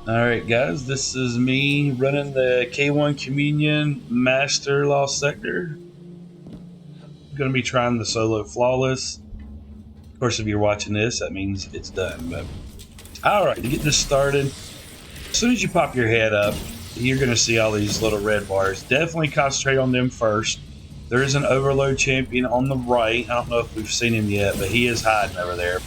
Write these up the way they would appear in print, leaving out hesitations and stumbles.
Alright guys, this is me running the K1 Communion Master Lost Sector. Going to be trying the solo flawless. Of course, if you're watching this, that means it's done. But alright, to get this started, as soon as you pop your head up, you're going to see all these little red bars. Definitely concentrate on them first. There is an overload champion on the right. I don't know if we've seen him yet, but he is hiding over there.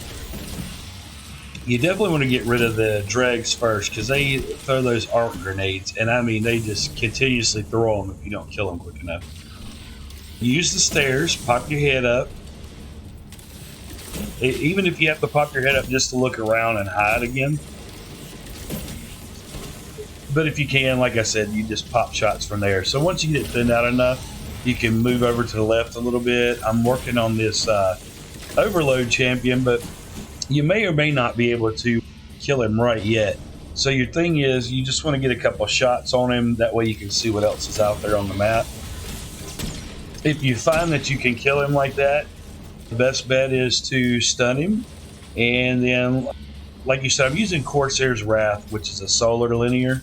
You definitely want to get rid of the dregs first because they throw those arc grenades, and I mean they just continuously throw them if you don't kill them quick enough. Use the stairs, pop your head up. Even if you have to pop your head up just to look around and hide again. But if you can, like I said, you just pop shots from there. So once you get thinned out enough, you can move over to the left a little bit. I'm working on this overload champion, but you may or may not be able to kill him right yet. So your thing is, you just want to get a couple shots on him. That way you can see what else is out there on the map. If you find that you can kill him like that, the best bet is to stun him. And then, like you said, I'm using Corsair's Wrath, which is a solar linear.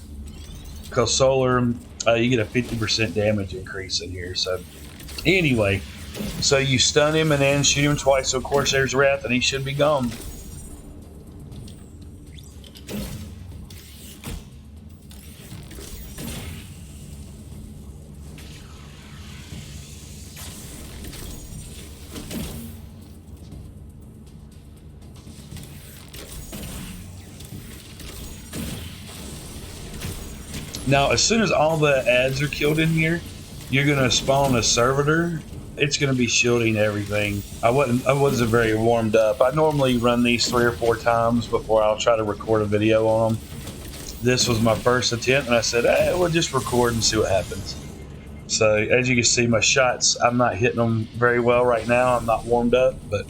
Because solar, you get a 50% damage increase in here. So anyway, so you stun him and then shoot him twice with Corsair's Wrath and he should be gone. Now, as soon as all the ads are killed in here, you're going to spawn a servitor. It's going to be shielding everything. I wasn't very warmed up. I normally run these 3 or 4 times before I'll try to record a video on them. This was my first attempt, and I said, hey, we'll just record and see what happens. So, as you can see, my shots, I'm not hitting them very well right now. I'm not warmed up, but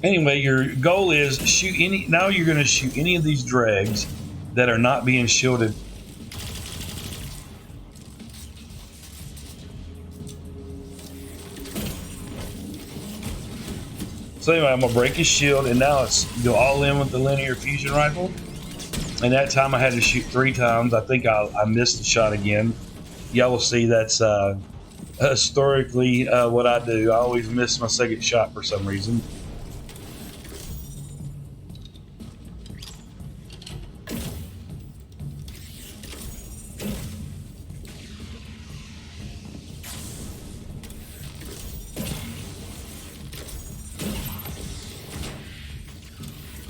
anyway, your goal is shoot any. Now you're going to shoot any of these dregs that are not being shielded. So anyway, I'm gonna break his shield, and now it's go all in with the linear fusion rifle. And that time I had to shoot 3 times. I think I missed the shot again. Y'all will see that's historically what I do. I always miss my second shot for some reason.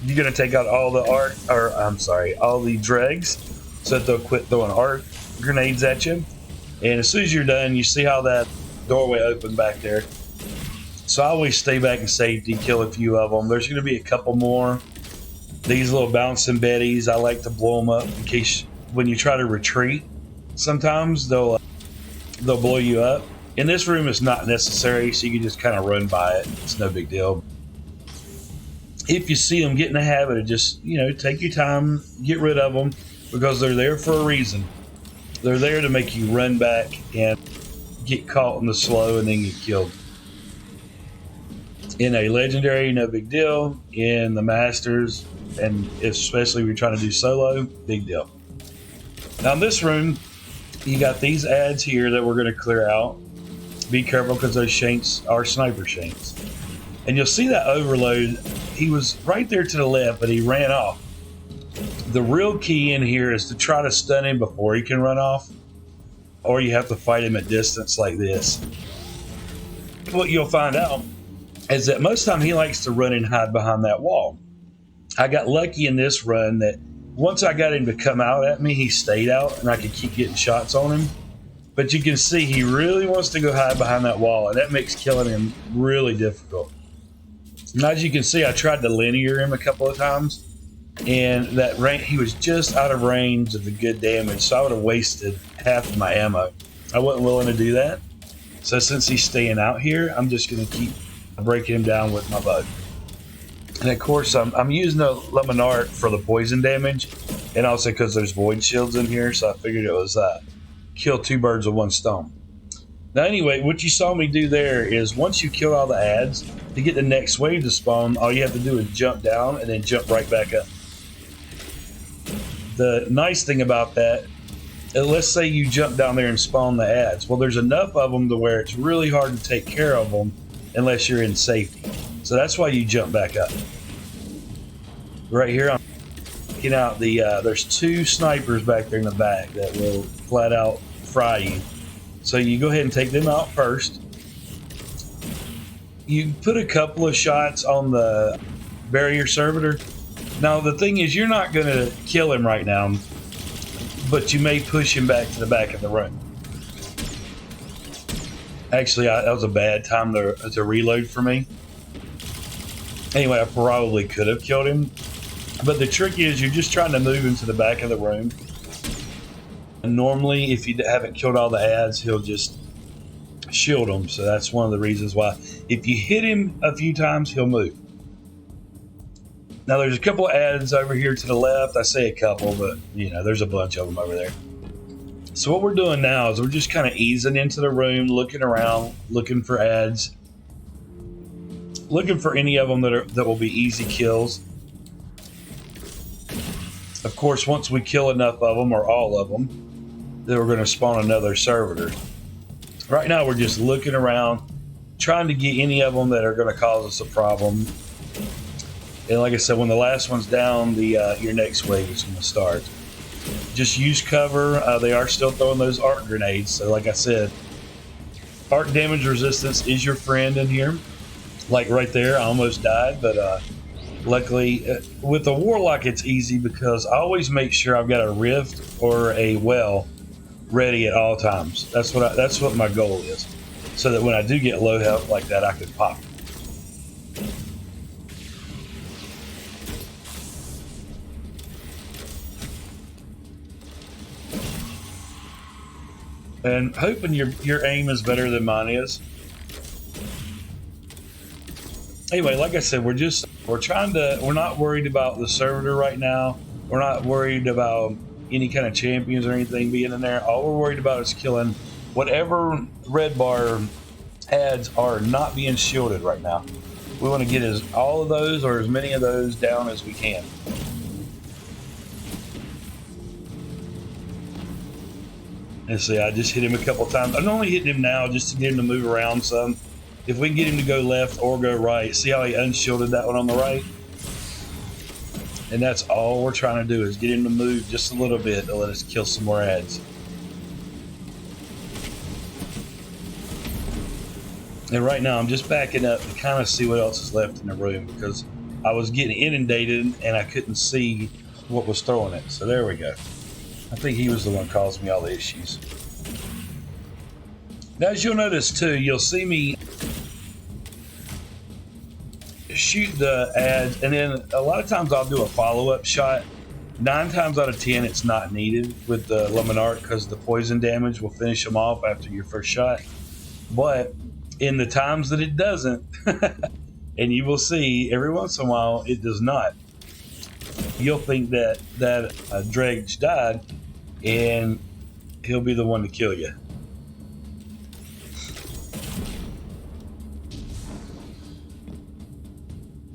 You're gonna take out all the all the dregs, so that they'll quit throwing arc grenades at you. And as soon as you're done, you see how that doorway opened back there. So I always stay back in safety, kill a few of them. There's gonna be a couple more. These little bouncing betties, I like to blow them up in case when you try to retreat. Sometimes they'll blow you up. In this room, it's not necessary, so you can just kind of run by it. It's no big deal. If you see them, get in the habit of just, take your time, get rid of them, because they're there for a reason. They're there to make you run back and get caught in the slow and then get killed. In a legendary, no big deal. In the masters, and especially if you're trying to do solo, big deal. Now in this room, you got these ads here that we're going to clear out. Be careful because those shanks are sniper shanks. And you'll see that overload. He was right there to the left, but he ran off. The real key in here is to try to stun him before he can run off, or you have to fight him at distance like this. What you'll find out is that most of the time he likes to run and hide behind that wall. I got lucky in this run that once I got him to come out at me, he stayed out and I could keep getting shots on him. But you can see he really wants to go hide behind that wall, and that makes killing him really difficult. Now, as you can see, I tried to linear him a couple of times, and he was just out of range of the good damage, so I would have wasted half of my ammo. I wasn't willing to do that. So since he's staying out here, I'm just going to keep breaking him down with my bow. And of course, I'm using the Lemonart for the poison damage, and also because there's void shields in here, so I figured it was kill 2 birds with 1 stone. Now anyway, what you saw me do there is once you kill all the ads, to get the next wave to spawn, all you have to do is jump down and then jump right back up. The nice thing about that, let's say you jump down there and spawn the ads. Well, there's enough of them to where it's really hard to take care of them unless you're in safety. So that's why you jump back up. Right here, I'm looking out the, there's 2 snipers back there in the back that will flat out fry you. So you go ahead and take them out first. You put a couple of shots on the barrier servitor. Now the thing is, you're not going to kill him right now, but you may push him back to the back of the room. Actually, that was a bad time to reload for me. Anyway, I probably could have killed him. But the trick is, you're just trying to move him to the back of the room. And normally, if you haven't killed all the ads, he'll just shield them. So that's one of the reasons why. If you hit him a few times, he'll move. Now, there's a couple of ads over here to the left. I say a couple, but, you know, there's a bunch of them over there. So what we're doing now is we're just kind of easing into the room, looking around, looking for ads, looking for any of them that will be easy kills. Of course, once we kill enough of them, or all of them, then we're going to spawn another servitor. Right now, we're just looking around, trying to get any of them that are going to cause us a problem. And like I said, when the last one's down, your next wave is going to start. Just use cover. They are still throwing those arc grenades. So like I said, arc damage resistance is your friend in here. Like right there, I almost died, but luckily with the warlock it's easy because I always make sure I've got a rift or a well ready at all times. That's what my goal is, so that when I do get low health like that, I can pop. And hoping your aim is better than mine is. Anyway, like I said, we're not worried about the servitor right now. We're not worried about any kind of champions or anything being in there. All we're worried about is killing whatever red bar ads are not being shielded right now. We want to get all of those or as many of those down as we can. And see, I just hit him a couple times. I'm only hitting him now just to get him to move around some. If we can get him to go left or go right, see how he unshielded that one on the right? And that's all we're trying to do, is get him to move just a little bit to let us kill some more ads. And right now I'm just backing up to kind of see what else is left in the room, because I was getting inundated and I couldn't see what was throwing it. So there we go. I think he was the one causing me all the issues. Now, as you'll notice too, you'll see me shoot the ads, and then a lot of times I'll do a follow-up shot. 9 times out of 10 it's not needed with the lemon art, because the poison damage will finish them off after your first shot. But in the times that it doesn't, and you will see every once in a while it does not, you'll think that Dredge died, and he'll be the one to kill you.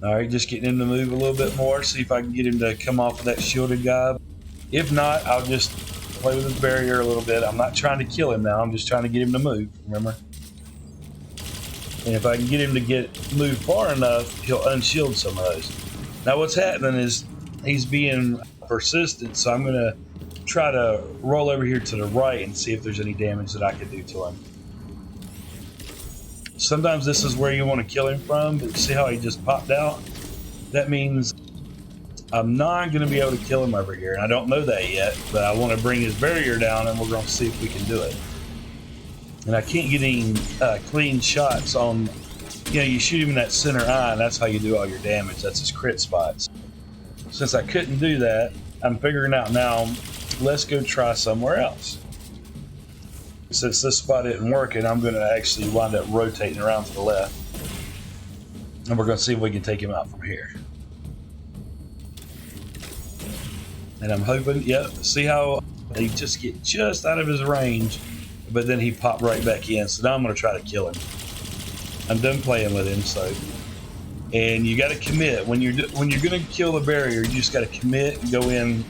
Alright, just getting him to move a little bit more, see if I can get him to come off of that shielded guy. If not, I'll just play with his barrier a little bit. I'm not trying to kill him now, I'm just trying to get him to move, remember? And if I can get him to move far enough, he'll unshield some of those. Now what's happening is he's being persistent, so I'm going to try to roll over here to the right and see if there's any damage that I can do to him. Sometimes this is where you want to kill him from, but see how he just popped out? That means I'm not going to be able to kill him over here, and I don't know that yet, but I want to bring his barrier down, and we're going to see if we can do it. And I can't get any clean shots on, you shoot him in that center eye, and that's how you do all your damage. That's his crit spots. Since I couldn't do that, I'm figuring out now, let's go try somewhere else. Since this spot isn't working, I'm going to actually wind up rotating around to the left. And we're going to see if we can take him out from here. And I'm hoping, see how they just get just out of his range, but then he popped right back in. So now I'm going to try to kill him. I'm done playing with him, so. And you got to commit. When you're going to kill the barrier, you just got to commit and go in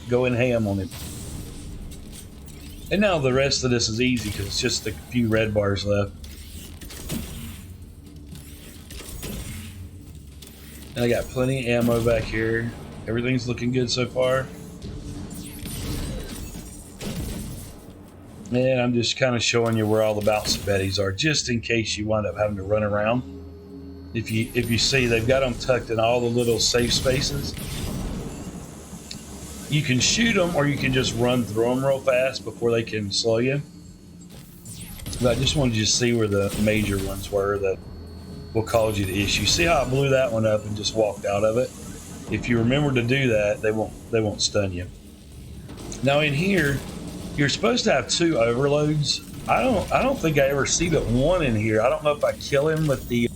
go in ham on him. And now the rest of this is easy because it's just a few red bars left. And I got plenty of ammo back here. Everything's looking good so far. And I'm just kind of showing you where all the bouncy betties are, just in case you wind up having to run around. If you see, they've got them tucked in all the little safe spaces. You can shoot them, or you can just run through them real fast before they can slow you. But I just wanted you to see where the major ones were that will cause you the issue. See how I blew that one up and just walked out of it? If you remember to do that, they won't stun you. Now in here, you're supposed to have 2 overloads. I don't think I ever see but one in here. I don't know if I kill him with the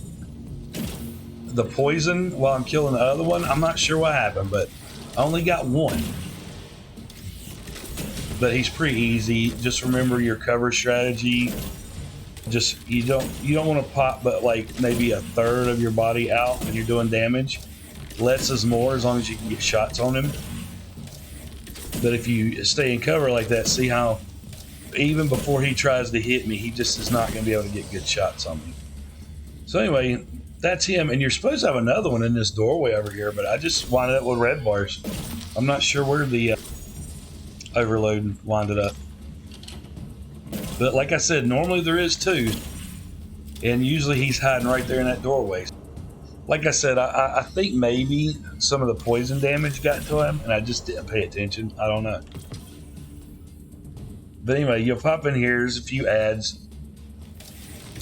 poison while I'm killing the other one. I'm not sure what happened, but I only got one. But he's pretty easy. Just remember your cover strategy. Just you don't want to pop but like maybe a third of your body out when you're doing damage. Less is more as long as you can get shots on him. But if you stay in cover like that, see how even before he tries to hit me, he just is not going to be able to get good shots on me. So anyway, that's him. And you're supposed to have another one in this doorway over here, but I just winded up with red bars. I'm not sure where the overload winded up. But like I said, normally there is 2. And usually he's hiding right there in that doorway. Like I said, I think maybe some of the poison damage got to him, and I just didn't pay attention. I don't know. But anyway, you'll pop in here. There's a few ads.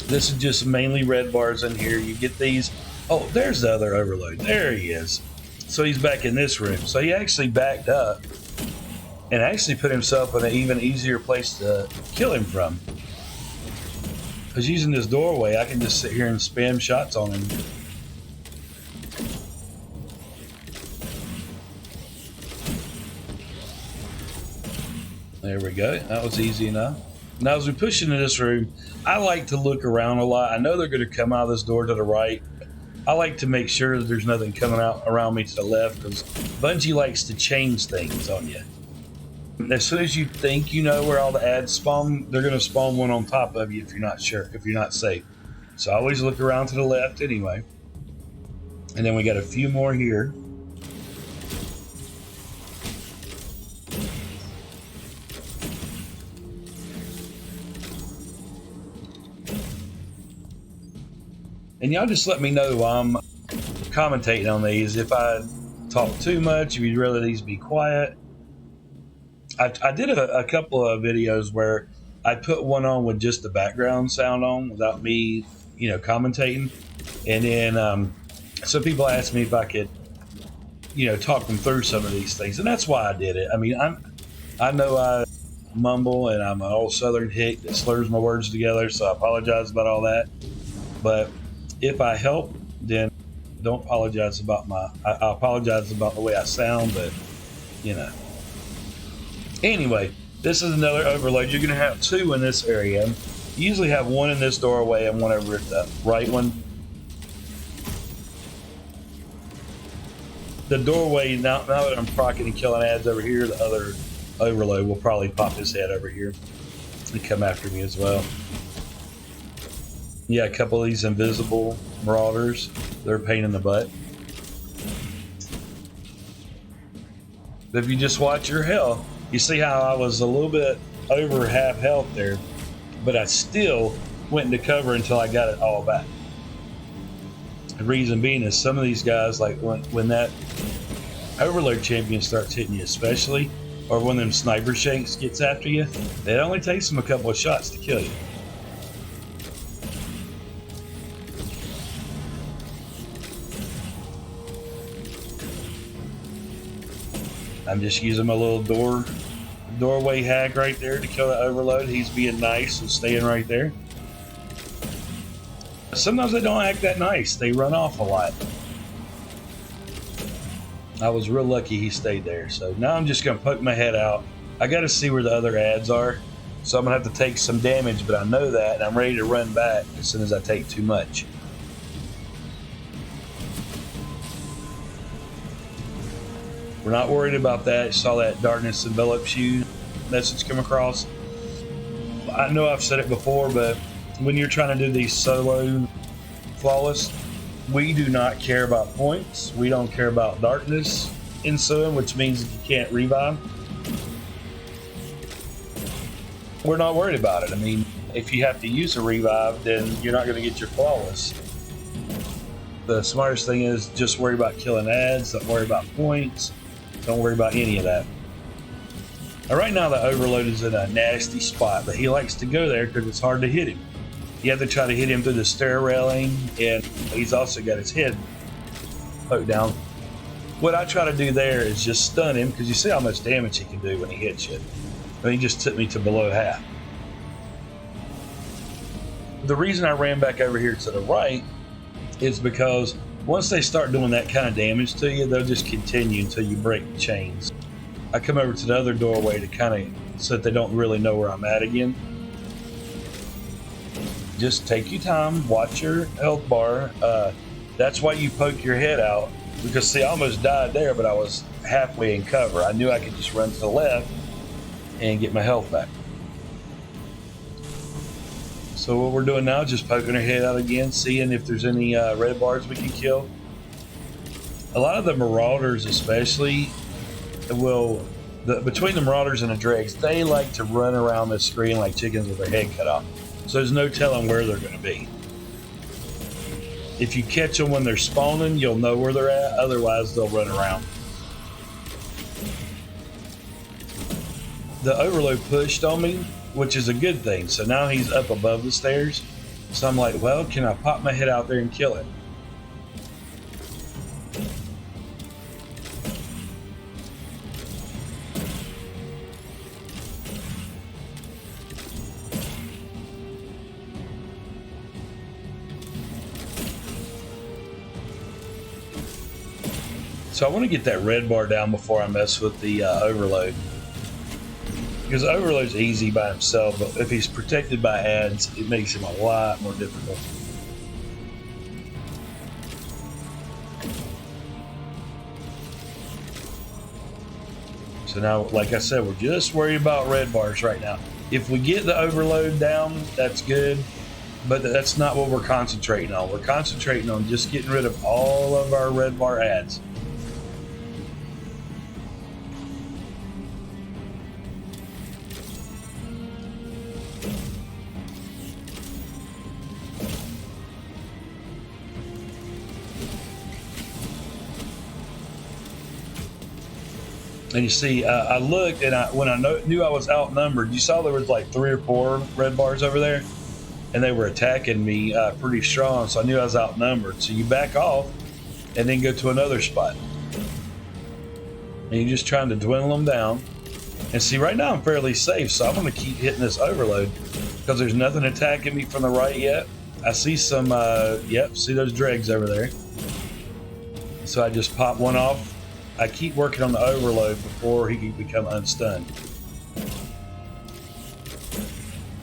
This is just mainly red bars in here. You get these. Oh, there's the other overload. There he is. So he's back in this room. So he actually backed up and actually put himself in an even easier place to kill him from. Because using this doorway, I can just sit here and spam shots on him. There we go. That was easy enough. Now, as we push into this room, I like to look around a lot. I know they're going to come out of this door to the right. I like to make sure that there's nothing coming out around me to the left, because Bungie likes to change things on you. As soon as you think you know where all the ads spawn, they're going to spawn one on top of you if you're not sure, if you're not safe. So I always look around to the left anyway. And then we got a few more here. And y'all just let me know while I'm commentating on these. If I talk too much, if you'd rather these be quiet. I did a couple of videos where I put one on with just the background sound on without me, commentating. And then some people asked me if I could, talk them through some of these things. And that's why I did it. I mean, I know I mumble and I'm an old Southern hick that slurs my words together, so I apologize about all that. But if I help, then don't apologize about I apologize about the way I sound, but Anyway, this is another overload. You're going to have 2 in this area. You usually have one in this doorway and one over at the right one. The doorway, now that I'm procking and killing ads over here, the other overload will probably pop his head over here and come after me as well. Yeah, a couple of these invisible marauders. They're a pain in the butt. But if you just watch your health, you see how I was a little bit over half health there, but I still went into cover until I got it all back. The reason being is some of these guys, like when that overload champion starts hitting you especially, or when them sniper shanks gets after you, it only takes them a couple of shots to kill you. I'm just using my little doorway hack right there to kill that overload. He's being nice and staying right there. Sometimes they don't act that nice. They run off a lot. I was real lucky he stayed there. So now I'm just going to poke my head out. I got to see where the other ads are. So I'm going to have to take some damage, but I know that, and I'm ready to run back as soon as I take too much. We're not worried about that. You saw that darkness envelops you message come across. I know I've said it before, but when you're trying to do these solo flawless, we do not care about points. We don't care about darkness ensuing, which means that you can't revive. We're not worried about it. I mean, if you have to use a revive, then you're not going to get your flawless. The smartest thing is just worry about killing ads, don't worry about points, don't worry about any of that. Now, right now the Overload is in a nasty spot, but he likes to go there because it's hard to hit him. You have to try to hit him through the stair railing, and he's also got his head poked down. What I try to do there is just stun him, because you see how much damage he can do when he hits you. And he just took me to below half. The reason I ran back over here to the right is because once they start doing that kind of damage to you, they'll just continue until you break the chains. I come over to the other doorway to kind of so that they don't really know where I'm at again. Just take your time, watch your health bar. That's why you poke your head out, because see, I almost died there, but I was halfway in cover. I knew I could just run to the left and get my health back. So what we're doing now is just poking our head out again, seeing if there's any red bars we can kill. A lot of the marauders especially will, between the marauders and the dregs, they like to run around the screen like chickens with their head cut off. So there's no telling where they're going to be. If you catch them when they're spawning, you'll know where they're at. Otherwise, they'll run around. The Overload pushed on me, which is a good thing. So now he's up above the stairs. So I'm like, well, can I pop my head out there and kill it? So I want to get that red bar down before I mess with the Overload. Because Overload's easy by himself, but if he's protected by ads, it makes him a lot more difficult. So now, like I said, we're just worried about red bars right now. If we get the Overload down, that's good, but that's not what we're concentrating on. We're concentrating on just getting rid of all of our red bar ads. And you see, I looked, and when I knew I was outnumbered, you saw there was like 3 or 4 red bars over there, and they were attacking me pretty strong, so I knew I was outnumbered. So you back off, and then go to another spot. And you're just trying to dwindle them down. And see, right now I'm fairly safe, so I'm going to keep hitting this Overload, because there's nothing attacking me from the right yet. I see some, see those dregs over there. So I just pop one off. I keep working on the Overload before he can become unstunned.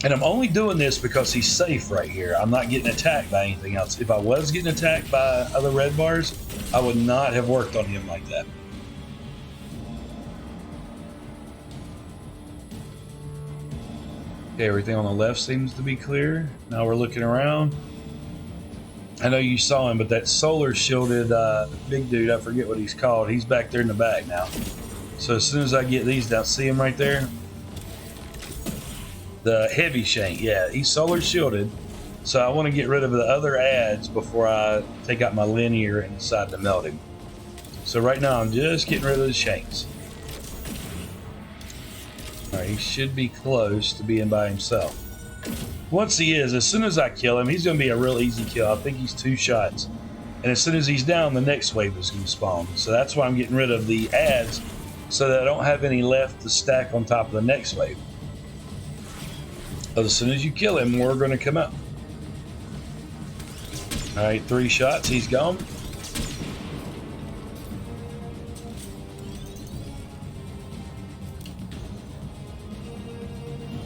And I'm only doing this because he's safe right here. I'm not getting attacked by anything else. If I was getting attacked by other red bars, I would not have worked on him like that. Okay, everything on the left seems to be clear. Now we're looking around. I know you saw him, but that solar shielded big dude, I forget what he's called, he's back there in the back now. So as soon as I get these down, see him right there? The heavy shank, yeah, he's solar shielded. So I want to get rid of the other ads before I take out my linear and decide to melt him. So right now I'm just getting rid of the shanks. Alright, he should be close to being by himself. Once he is, as soon as I kill him, he's going to be a real easy kill. I think he's 2 shots. And as soon as he's down, the next wave is going to spawn. So that's why I'm getting rid of the ads, so that I don't have any left to stack on top of the next wave. But as soon as you kill him, more are going to come up. Alright, 3 shots, he's gone.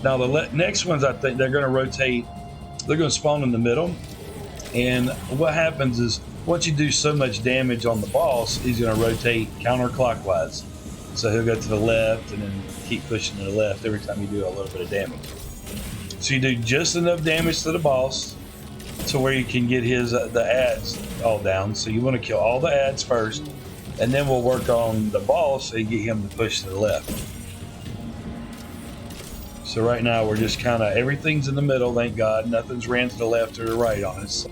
Now the next ones, I think they're going to rotate. They're going to spawn in the middle, and what happens is once you do so much damage on the boss, he's going to rotate counterclockwise. So he'll go to the left and then keep pushing to the left every time you do a little bit of damage. So you do just enough damage to the boss to where you can get his the ads all down. So you want to kill all the ads first, and then we'll work on the boss and get him to push to the left. So right now we're just kind of, everything's in the middle, thank God. Nothing's ran to the left or the right on us.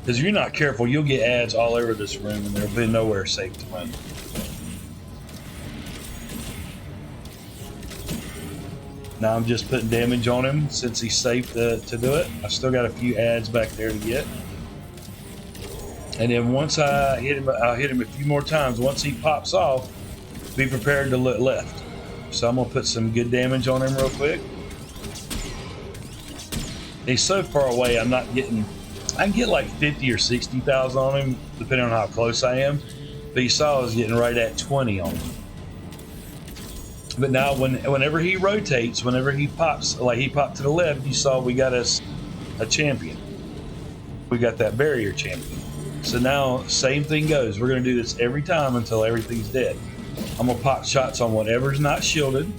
Because if you're not careful, you'll get ads all over this room and there'll be nowhere safe to run. Now I'm just putting damage on him since he's safe to do it. I still got a few ads back there to get. And then once I hit him, I'll hit him a few more times. Once he pops off, be prepared to look left. So I'm gonna put some good damage on him real quick. He's so far away, I'm not getting, I can get like 50 or 60,000 on him, depending on how close I am. But you saw I was getting right at 20 on him. But now whenever he rotates, whenever he pops, like he popped to the left, you saw we got us a champion. We got that barrier champion. So now same thing goes. We're gonna do this every time until everything's dead. I'm gonna pop shots on whatever's not shielded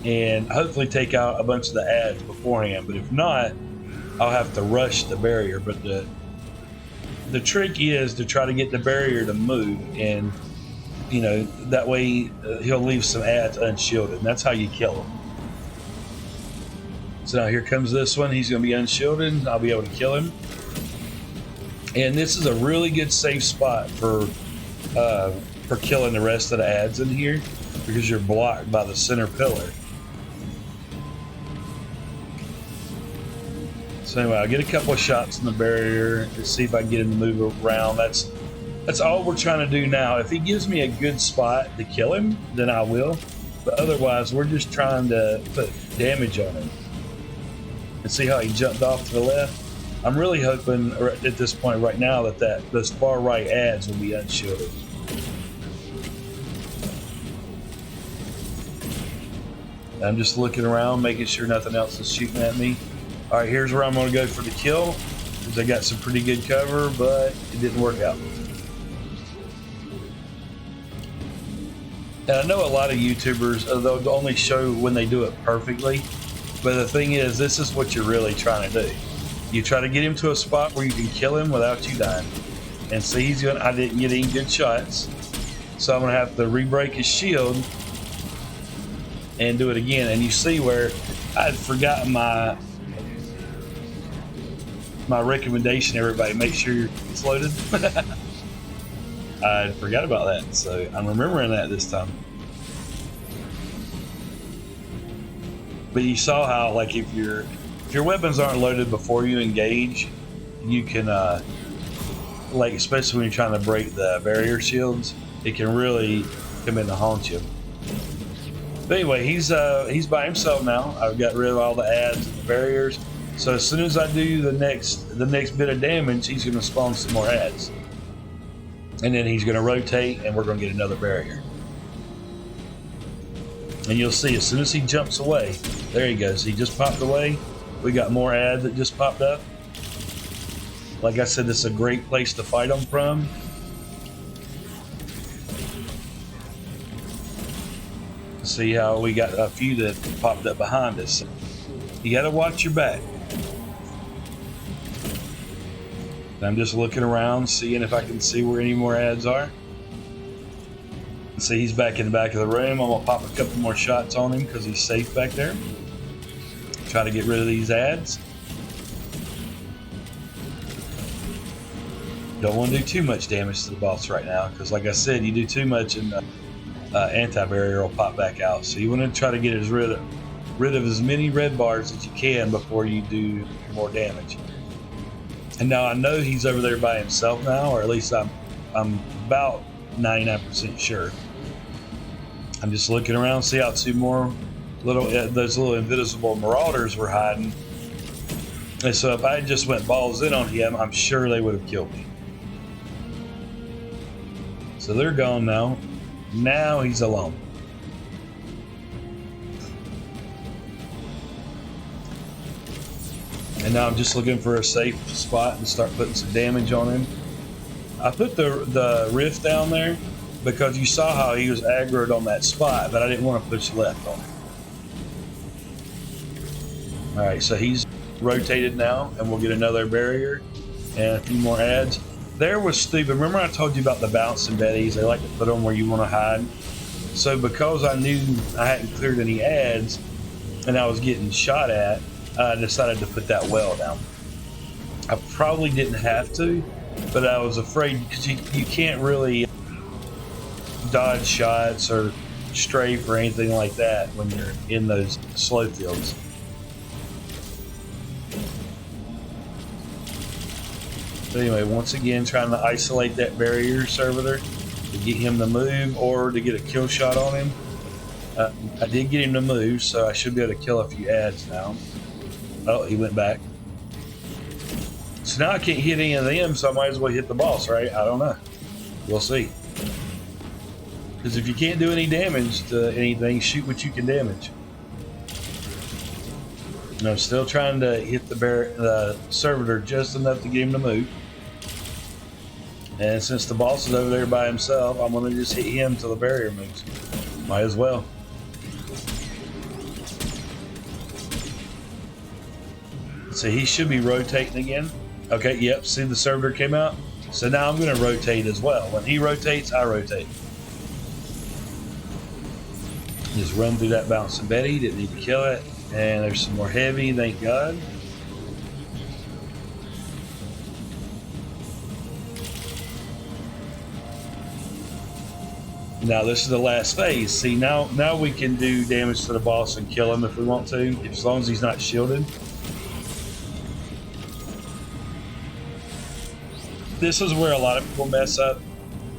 and hopefully take out a bunch of the ads beforehand. But if not, I'll have to rush the barrier. But the trick is to try to get the barrier to move, and you know, that way he'll leave some ads unshielded, and that's how you kill him. So now here comes this one. He's going to be unshielded. I'll be able to kill him. And this is a really good safe spot for killing the rest of the ads in here, because you're blocked by the center pillar. So anyway, I'll get a couple of shots in the barrier to see if I can get him to move around. That's all we're trying to do now. If he gives me a good spot to kill him, then I will. But otherwise, we're just trying to put damage on him. And see how he jumped off to the left? I'm really hoping at this point right now that those far right ads will be unshielded. I'm just looking around, making sure nothing else is shooting at me. All right, here's where I'm going to go for the kill, because I got some pretty good cover, but it didn't work out. And I know a lot of YouTubers, they'll only show when they do it perfectly. But the thing is, this is what you're really trying to do. You try to get him to a spot where you can kill him without you dying. And see, I didn't get any good shots. So I'm going to have to re-break his shield and do it again. And you see where I had forgotten my recommendation, everybody. Make sure it's loaded. I forgot about that, so I'm remembering that this time. But you saw how, like, if your weapons aren't loaded before you engage, you can, like, especially when you're trying to break the barrier shields, it can really come in to haunt you. But anyway, he's by himself now. I've got rid of all the ads and the barriers. So as soon as I do the next bit of damage, he's going to spawn some more ads. And then he's going to rotate, and we're going to get another barrier. And you'll see, as soon as he jumps away, there he goes. He just popped away. We got more ads that just popped up. Like I said, this is a great place to fight them from. See how we got a few that popped up behind us. You got to watch your back. I'm just looking around, seeing if I can see where any more ads are. See, he's back in the back of the room. I'm going to pop a couple more shots on him because he's safe back there. Try to get rid of these ads. Don't want to do too much damage to the boss right now, because like I said, you do too much and the anti-barrier will pop back out. So you want to try to get rid of as many red bars as you can before you do more damage. And now I know he's over there by himself now, or at least I'm about 99% sure. I'm just looking around, see how two more those little invisible marauders were hiding. And so if I just went balls in on him, I'm sure they would have killed me. So they're gone now. Now he's alone. And now I'm just looking for a safe spot and start putting some damage on him. I put the rift down there because you saw how he was aggroed on that spot, but I didn't want to push left on him. Alright, so he's rotated now, and we'll get another barrier and a few more ads. There was stupid. Remember I told you about the bouncing betties? They like to put them where you want to hide. So because I knew I hadn't cleared any ads and I was getting shot at, I decided to put that well down. I probably didn't have to, but I was afraid because you can't really dodge shots or strafe or anything like that when you're in those slow fields. So anyway, once again, trying to isolate that barrier servitor to get him to move or to get a kill shot on him. I did get him to move, so I should be able to kill a few ads now. Oh, he went back. So now I can't hit any of them, so I might as well hit the boss, right? I don't know. We'll see. Because if you can't do any damage to anything, shoot what you can damage. And I'm still trying to hit the servitor just enough to get him to move. And since the boss is over there by himself, I'm going to just hit him till the barrier moves. Might as well. So he should be rotating again. Okay, yep, see the servitor came out? So now I'm going to rotate as well. When he rotates, I rotate. Just run through that bouncing Betty, didn't need to kill it. And there's some more heavy, thank God. Now this is the last phase. See, now we can do damage to the boss and kill him if we want to, as long as he's not shielded. This is where a lot of people mess up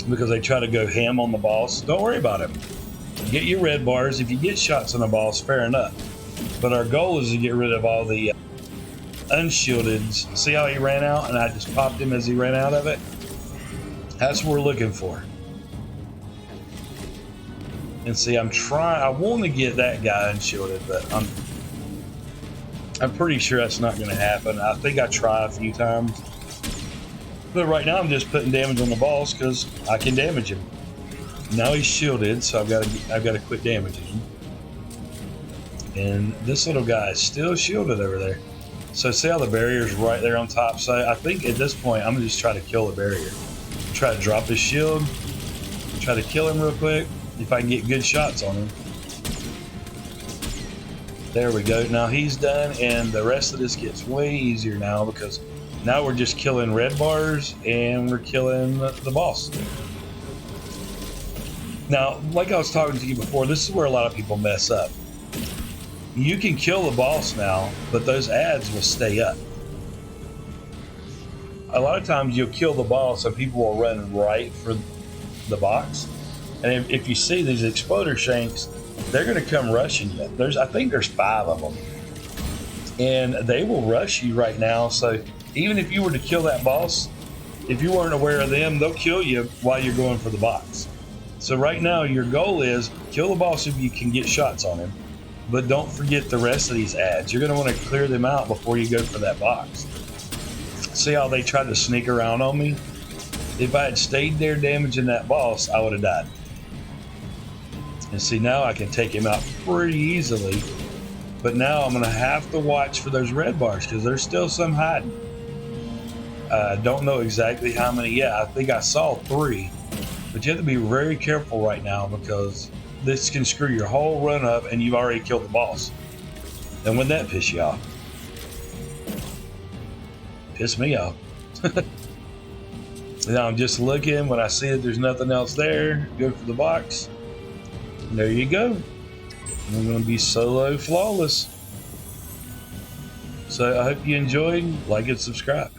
because they try to go ham on the boss. Don't worry about it. Get your red bars. If you get shots on the boss, fair enough. But our goal is to get rid of all the unshielded. See how he ran out and I just popped him as he ran out of it? That's what we're looking for. And see, I want to get that guy unshielded, but I'm pretty sure that's not going to happen. I think I try a few times. But right now I'm just putting damage on the boss because I can damage him. Now he's shielded, so I've got to quit damaging him. And this little guy is still shielded over there. So see how the barrier's right there on top? So I think at this point I'm gonna just try to kill the barrier. Try to drop his shield. Try to kill him real quick if I can get good shots on him. There we go. Now he's done, and the rest of this gets way easier now because now we're just killing red bars and we're killing the boss. Now, like I was talking to you before, this is where a lot of people mess up. You can kill the boss now, but those ads will stay up. A lot of times you'll kill the boss and people will run right for the box. And if you see these exploder shanks, they're going to come rushing you. I think there's 5 of them. And they will rush you right now. So even if you were to kill that boss, if you weren't aware of them, they'll kill you while you're going for the box. So right now your goal is kill the boss if you can get shots on him. But don't forget the rest of these ads. You're going to want to clear them out before you go for that box. See how they tried to sneak around on me? If I had stayed there damaging that boss, I would have died. And see, now I can take him out pretty easily. But now I'm going to have to watch for those red bars because there's still some hiding. I don't know exactly how many yet. I think I saw 3. But you have to be very careful right now because this can screw your whole run up and you've already killed the boss. And wouldn't that piss you off? Piss me off. Now I'm just looking. When I see that there's nothing else there, go for the box. And there you go. I'm going to be solo flawless. So I hope you enjoyed. Like and subscribe.